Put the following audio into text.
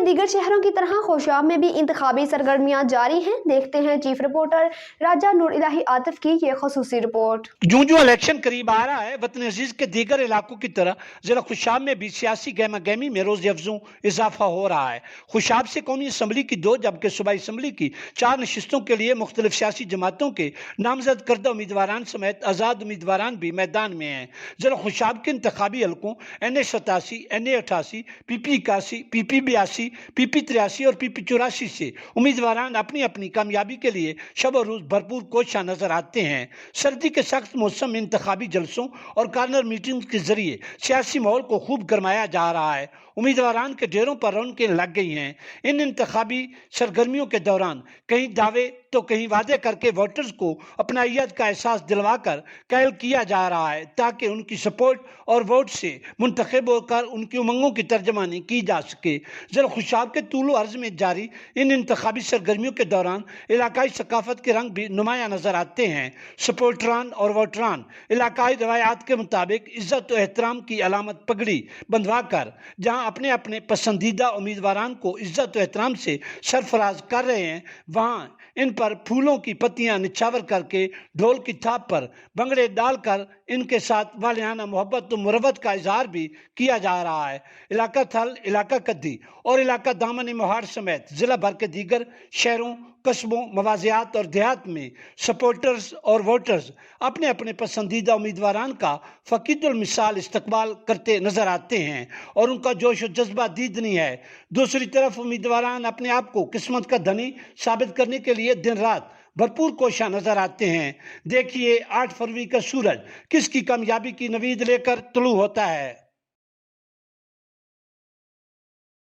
दीगर शहरों की तरह खुशाब में भी इंतखाबी सरगर्मियां जारी हैं। देखते हैं चीफ रिपोर्टर राजा नूर इलाही आतिफ की ये खसूसी रिपोर्ट। जो इलेक्शन करीब आ रहा है, वतन अजीज के दीगर इलाकों की तरह जिला खुशाब में भी सियासी गहमा गहमी में रोज अफजों इजाफा हो रहा है। खुशाब से कौमी असम्बली की 2 जबकि सूबाई असम्बली की 4 नशिस्तों के लिए मुख्तलिफ सियासी जमातों के नामजद करदा उम्मीदवारान समेत आज़ाद उम्मीदवारान भी मैदान में हैं। जिला खुशाब के इंतखाबी हलकों NA 87, NA 88, PP 81, PP 82, PP 83 और PP 84 से उम्मीदवारान अपनी अपनी कामयाबी के लिए शब और रोज भरपूर कोशिश नजर आते हैं। सर्दी के सख्त मौसम में इंतखाबी जलसों और कार्नर मीटिंग के जरिए सियासी माहौल को खूब गरमाया जा रहा है। उम्मीदवारान के डेरों पर रौनकें लग गई हैं। इन इंतखाबी सरगर्मियों के दौरान कहीं दावे तो कहीं वादे करके वोटर्स को अपनाइयत का एहसास दिलवाकर कायल किया जा रहा है ताकि उनकी सपोर्ट और वोट से मुंतखब होकर उनकी उमंगों की तर्जमानी की जा सके। जिला खुशाब के तूलो अर्ज में जारी इन इंतखाबी सरगर्मियों के दौरान इलाकाई सकाफत के रंग भी नुमाया नजर आते हैं। सपोर्टरान और वोटरान इलाकाई रवायात के मुताबिक इज्जत और एहतराम की अलामत पगड़ी बंधवा कर जहाँ अपने अपने पसंदीदा उम्मीदवारान को इज्जत और एहतराम से सरफराज कर रहे हैं, वहाँ इन पर फूलों की पत्तियां निछावर करके ढोल की थाप पर भंगड़े डालकर इनके साथ वालियाना मोहब्बत और मुरवत का इजहार भी किया जा रहा है। इलाका थल, इलाका कद्दी और इलाका दामन मोहाड़ समेत जिला भर के दीगर शहरों, कस्बों, मवाजियात और देहात में सपोर्टर्स और वोटर्स अपने अपने पसंदीदा उम्मीदवारान का फकीदुल मिसाल इस्तकबाल करते नजर आते हैं और उनका जोश और जज्बा दीदनी है। दूसरी तरफ उम्मीदवारान अपने आप को किस्मत का धनी साबित करने के लिए दिन रात भरपूर कोशिश नजर आते हैं। देखिए 8 फरवरी का सूरज किसकी कामयाबी की नवीद लेकर तुलू होता है।